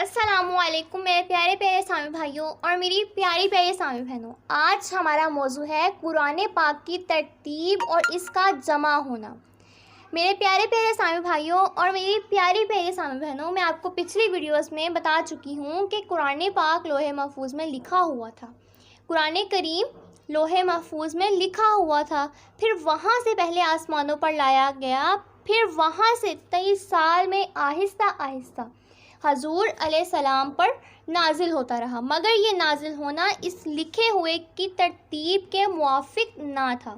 السلام علیکم میرے پیارے پیارے سامع بھائیوں اور میری پیاری پیاری سامع بہنوں. آج ہمارا موضوع ہے قرآن پاک کی ترتیب اور اس کا جمع ہونا. میرے پیارے پیارے سامع بھائیوں اور میری پیاری پیاری سامع بہنوں، میں آپ کو پچھلی ویڈیوز میں بتا چکی ہوں کہ قرآن پاک لوح محفوظ میں لکھا ہوا تھا. قرآن کریم لوح محفوظ میں لکھا ہوا تھا، پھر وہاں سے پہلے آسمانوں پر لایا گیا، پھر وہاں سے 23 سال میں آہستہ آہستہ حضور علیہ السلام پر نازل ہوتا رہا، مگر یہ نازل ہونا اس لکھے ہوئے کی ترتیب کے موافق نہ تھا،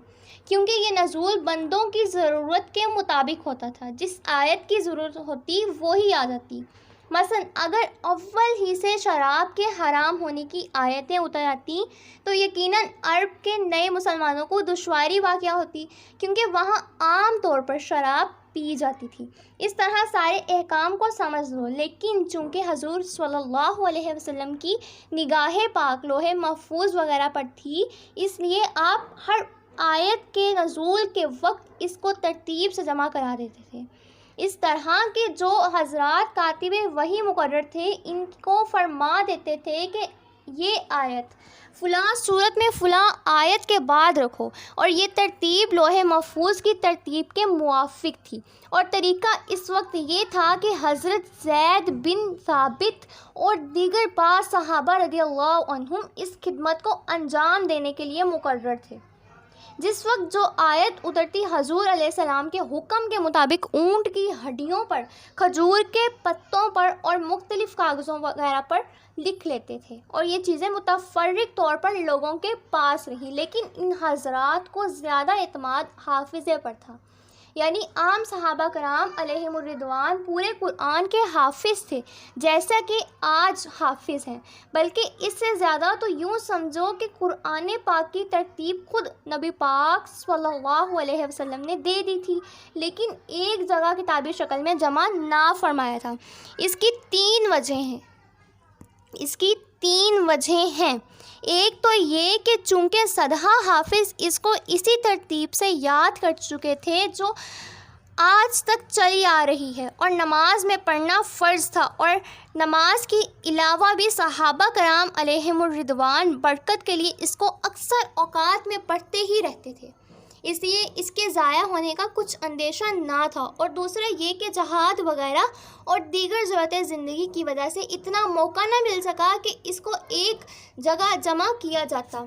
کیونکہ یہ نزول بندوں کی ضرورت کے مطابق ہوتا تھا. جس آیت کی ضرورت ہوتی وہی آ جاتی. مثلا اگر اول ہی سے شراب کے حرام ہونے کی آیتیں اتر آتی تو یقیناً عرب کے نئے مسلمانوں کو دشواری واقع ہوتی، کیونکہ وہاں عام طور پر شراب پی جاتی تھی. اس طرح سارے احکام کو سمجھ لو، لیکن چونکہ حضور صلی اللہ علیہ وسلم کی نگاہ پاک لوح محفوظ وغیرہ پر تھی، اس لیے آپ ہر آیت کے نزول کے وقت اس کو ترتیب سے جمع کرا دیتے تھے. اس طرح کے جو حضرات کاتب وحی مقرر تھے، ان کو فرما دیتے تھے کہ یہ آیت فلاں صورت میں فلاں آیت کے بعد رکھو، اور یہ ترتیب لوح محفوظ کی ترتیب کے موافق تھی. اور طریقہ اس وقت یہ تھا کہ حضرت زید بن ثابت اور دیگر بعض صحابہ رضی اللہ عنہم اس خدمت کو انجام دینے کے لیے مقرر تھے. جس وقت جو آیت اترتی، حضور علیہ السلام کے حکم کے مطابق اونٹ کی ہڈیوں پر، کھجور کے پتوں پر اور مختلف کاغذوں وغیرہ پر لکھ لیتے تھے، اور یہ چیزیں متفرق طور پر لوگوں کے پاس رہی. لیکن ان حضرات کو زیادہ اعتماد حافظے پر تھا، یعنی عام صحابہ کرام علیہم الرضوان پورے قرآن کے حافظ تھے جیسا کہ آج حافظ ہیں، بلکہ اس سے زیادہ تو یوں سمجھو کہ قرآن پاک کی ترتیب خود نبی پاک صلی اللہ علیہ وسلم نے دے دی تھی، لیکن ایک جگہ کتابی شکل میں جمع نہ فرمایا تھا. اس کی تین وجہیں ہیں. ایک تو یہ کہ چونکہ سدھا حافظ اس کو اسی ترتیب سے یاد کر چکے تھے جو آج تک چلی آ رہی ہے، اور نماز میں پڑھنا فرض تھا، اور نماز کے علاوہ بھی صحابہ کرام علیہم الرضوان برکت کے لیے اس کو اکثر اوقات میں پڑھتے ہی رہتے تھے، اس لیے اس کے ضائع ہونے کا کچھ اندیشہ نہ تھا. اور دوسرا یہ کہ جہاد وغیرہ اور دیگر ضرورت زندگی کی وجہ سے اتنا موقع نہ مل سکا کہ اس کو ایک جگہ جمع کیا جاتا.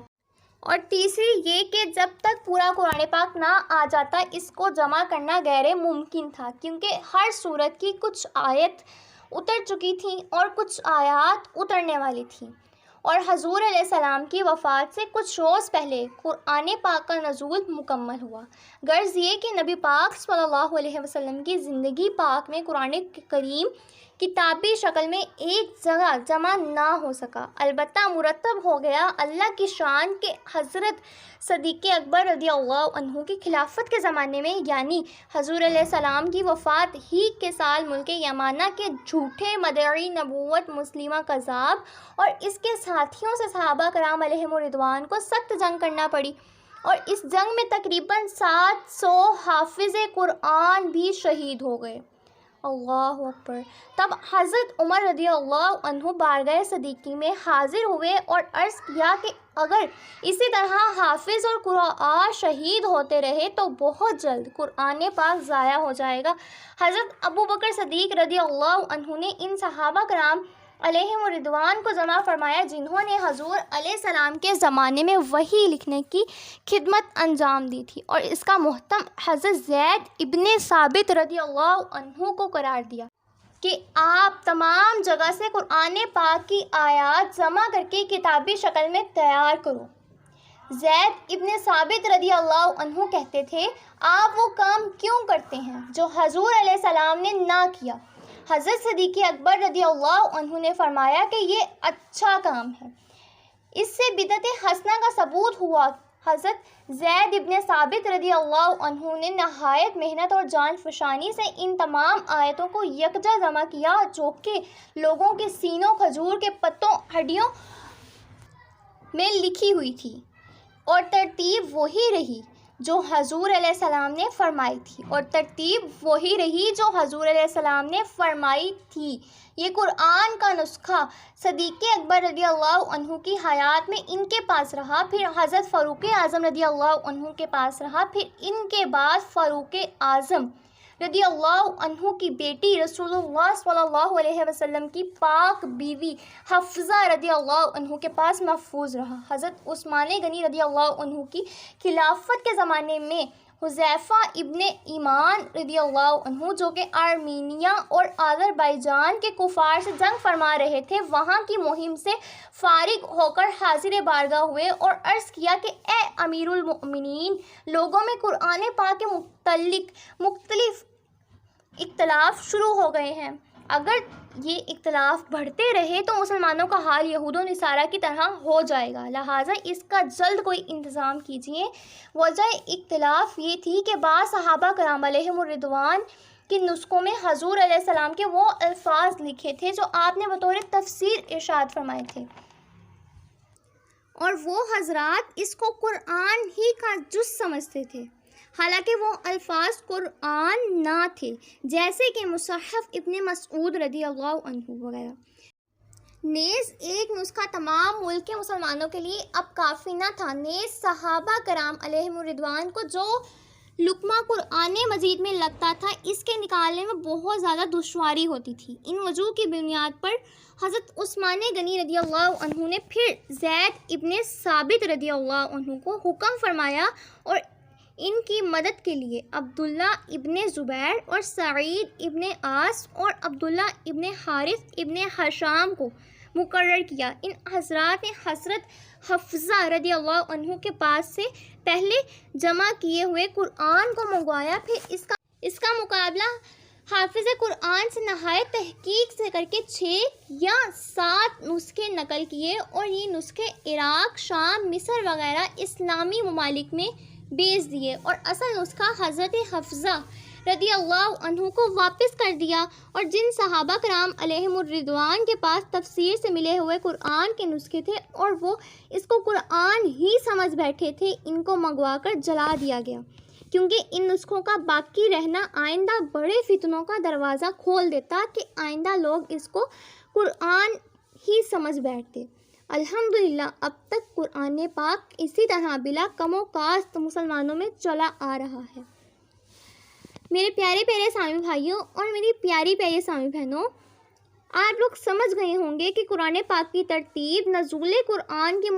اور تیسری یہ کہ جب تک پورا قرآن پاک نہ آ جاتا اس کو جمع کرنا غیر ممکن تھا، کیونکہ ہر سورت کی کچھ آیت اتر چکی تھیں اور کچھ آیات اترنے والی تھیں. اور حضور علیہ السلام کی وفات سے کچھ روز پہلے قرآن پاک کا نزول مکمل ہوا. غرض یہ کہ نبی پاک صلی اللہ علیہ وسلم کی زندگی پاک میں قرآن کریم کتابی شکل میں ایک جگہ جمع نہ ہو سکا، البتہ مرتب ہو گیا اللہ کی شان کہ حضرت صدیق اکبر رضی اللہ عنہ کی خلافت کے زمانے میں، یعنی حضور علیہ السلام کی وفات ہی کے سال ملک یمانہ کے جھوٹے مدعی نبوت مسلمہ کذاب اور اس کے ساتھیوں سے صحابہ کرام علیہم الرضوان کو سخت جنگ کرنا پڑی، اور اس جنگ میں تقریباً 700 حافظ قرآن بھی شہید ہو گئے. اللہ اکبر. تب حضرت عمر رضی اللہ عنہ بارگاہ صدیقی میں حاضر ہوئے اور عرض کیا کہ اگر اسی طرح حافظ اور قراء شہید ہوتے رہے تو بہت جلد قرآن پاک ضائع ہو جائے گا. حضرت ابو بکر صدیق رضی اللہ عنہ نے ان صحابہ کرام علیہم الرضوان کو جمع فرمایا جنہوں نے حضور علیہ السلام کے زمانے میں وحی لکھنے کی خدمت انجام دی تھی، اور اس کا محتم حضرت زید ابن ثابت رضی اللہ عنہ کو قرار دیا کہ آپ تمام جگہ سے قرآن پاک کی آیات جمع کر کے کتابی شکل میں تیار کرو. زید ابن ثابت رضی اللہ عنہ کہتے تھے، آپ وہ کام کیوں کرتے ہیں جو حضور علیہ السلام نے نہ کیا؟ حضرت صدیق اکبر رضی اللہ عنہ نے فرمایا کہ یہ اچھا کام ہے، اس سے بدعت حسنہ کا ثبوت ہوا. حضرت زید ابن ثابت رضی اللہ عنہ نے نہایت محنت اور جان فشانی سے ان تمام آیتوں کو یکجا جمع کیا جو کہ لوگوں کے سینوں، کھجور کے پتوں، ہڈیوں میں لکھی ہوئی تھی، اور ترتیب وہی رہی جو حضور علیہ السلام نے فرمائی تھی، اور ترتیب وہی رہی جو حضور علیہ السلام نے فرمائی تھی۔ یہ قرآن کا نسخہ صدیق اکبر رضی اللہ عنہ کی حیات میں ان کے پاس رہا، پھر حضرت فاروق اعظم رضی اللہ عنہ کے پاس رہا، پھر ان کے بعد فاروق اعظم رضی اللہ عنہ کی بیٹی رسول اللہ صلی اللہ علیہ وسلم کی پاک بیوی حفصہ رضی اللہ عنہ کے پاس محفوظ رہا۔ حضرت عثمان غنی رضی اللہ عنہ کی خلافت کے زمانے میں حذیفہ ابن ایمان رضی اللہ عنہ، جو کہ آرمینیا اور آذربائیجان کے کفار سے جنگ فرما رہے تھے، وہاں کی مہم سے فارغ ہو کر حاضر بارگاہ ہوئے اور عرض کیا کہ اے امیر المؤمنین، لوگوں میں قرآن پاک کے متعلق مختلف اختلاف شروع ہو گئے ہیں۔ اگر یہ اختلاف بڑھتے رہے تو مسلمانوں کا حال یہود و نصارہ کی طرح ہو جائے گا، لہٰذا اس کا جلد کوئی انتظام کیجیے۔ وجہ اختلاف یہ تھی کہ بعض صحابہ کرام علیہم الرضوان کے نسخوں میں حضور علیہ السلام کے وہ الفاظ لکھے تھے جو آپ نے بطور تفسیر ارشاد فرمائے تھے، اور وہ حضرات اس کو قرآن ہی کا جز سمجھتے تھے، حالانکہ وہ الفاظ قرآن نہ تھے، جیسے کہ مصحف ابن مسعود رضی اللہ عنہ وغیرہ۔ نیز ایک نسخہ تمام ملک کے مسلمانوں کے لیے اب کافی نہ تھا، نیز صحابہ کرام علیہم الرضوان کو جو لقمہ قرآن مجید میں لگتا تھا، اس کے نکالنے میں بہت زیادہ دشواری ہوتی تھی۔ ان وجوہ کی بنیاد پر حضرت عثمان غنی رضی اللہ عنہ نے پھر زید ابن ثابت رضی اللہ عنہ کو حکم فرمایا اور ان کی مدد کے لیے عبداللہ ابن زبیر اور سعید ابن عاص اور عبداللہ ابن حارث ابن حشام کو مقرر کیا۔ ان حضرات نے حضرت حفصہ رضی اللہ عنہ کے پاس سے پہلے جمع کیے ہوئے قرآن کو منگوایا، پھر اس کا مقابلہ حافظ قرآن سے نہایت تحقیق سے کر کے 6 یا 7 نسخے نقل کیے، اور یہ نسخے عراق، شام، مصر وغیرہ اسلامی ممالک میں بیچ دیے، اور اصل نسخہ حضرت حفصہ رضی اللہ عنہ کو واپس کر دیا۔ اور جن صحابہ کرام علیہم الرضوان کے پاس تفسیر سے ملے ہوئے قرآن کے نسخے تھے اور وہ اس کو قرآن ہی سمجھ بیٹھے تھے، ان کو منگوا کر جلا دیا گیا، کیونکہ ان نسخوں کا باقی رہنا آئندہ بڑے فتنوں کا دروازہ کھول دیتا کہ آئندہ لوگ اس کو قرآن ہی سمجھ بیٹھتے۔ الحمدللہ اب تک قرآن پاک اسی طرح بلا کم و کاست مسلمانوں میں چلا آ رہا ہے۔ میرے پیارے پیارے سامعین بھائیوں اور میری پیاری پیاری سامعین بہنوں، آپ لوگ سمجھ گئے ہوں گے کہ قرآن پاک کی ترتیب نزول قرآن کے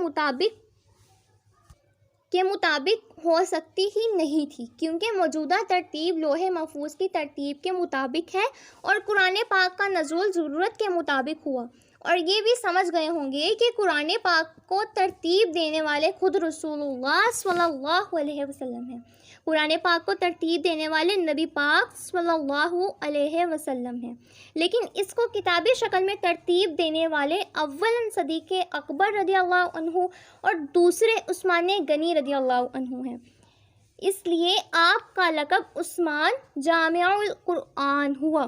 مطابق ہو سکتی ہی نہیں تھی، کیونکہ موجودہ ترتیب لوح محفوظ کی ترتیب کے مطابق ہے اور قرآن پاک کا نزول ضرورت کے مطابق ہوا۔ اور یہ بھی سمجھ گئے ہوں گے کہ قرآن پاک کو ترتیب دینے والے خود رسول اللہ صلی اللہ علیہ وسلم ہیں، قرآن پاک کو ترتیب دینے والے نبی پاک صلی اللہ علیہ وسلم ہیں، لیکن اس کو کتابی شکل میں ترتیب دینے والے اولاً صدیق اکبر رضی اللہ عنہ اور دوسرے عثمان غنی رضی اللہ عنہ ہیں۔ اس لیے آپ کا لقب عثمان جامع القرآن ہوا۔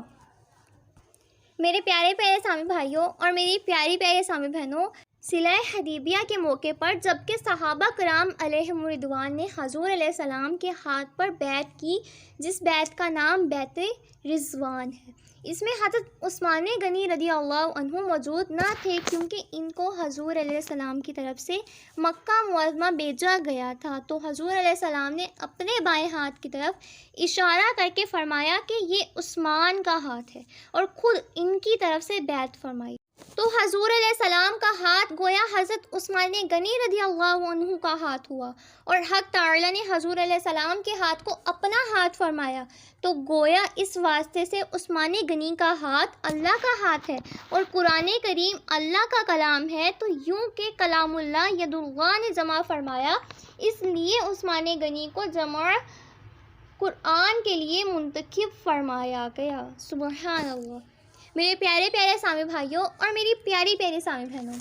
میرے پیارے پیارے سامع بھائیوں اور میری پیاری پیاری سامع بہنوں، صلح حدیبیہ کے موقع پر جب کہ صحابہ کرام علیہم الرضوان نے حضور علیہ السلام کے ہاتھ پر بیعت کی، جس بیعت کا نام بیعت رضوان ہے، اس میں حضرت عثمان غنی رضی اللہ عنہ موجود نہ تھے، کیونکہ ان کو حضور علیہ السلام کی طرف سے مکہ معظمہ بھیجا گیا تھا۔ تو حضور علیہ السلام نے اپنے بائیں ہاتھ کی طرف اشارہ کر کے فرمایا کہ یہ عثمان کا ہاتھ ہے، اور خود ان کی طرف سے بیعت فرمائی۔ تو حضور علیہ السلام کا ہاتھ گویا حضرت عثمان غنی رضی اللہ عنہ کا ہاتھ ہوا، اور حق تعالی نے حضور علیہ السلام کے ہاتھ کو اپنا ہاتھ فرمایا، تو گویا اس واسطے سے عثمان غنی کا ہاتھ اللہ کا ہاتھ ہے، اور قرآن کریم اللہ کا کلام ہے، تو یوں کہ کلام اللہ ید اللہ نے جمع فرمایا، اس لیے عثمان غنی کو جمع قرآن کے لیے منتخب فرمایا گیا۔ سبحان اللہ۔ میرے پیارے پیارے سامع بھائیوں اور میری پیاری پیاری سامع بہنوں،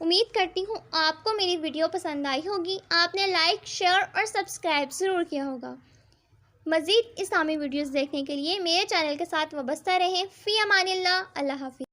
امید کرتی ہوں آپ کو میری ویڈیو پسند آئی ہوگی، آپ نے لائک، شیئر اور سبسکرائب ضرور کیا ہوگا۔ مزید اسلامی ویڈیوز دیکھنے کے لیے میرے چینل کے ساتھ وابستہ رہیں۔ فی امان اللہ۔ اللہ حافظ۔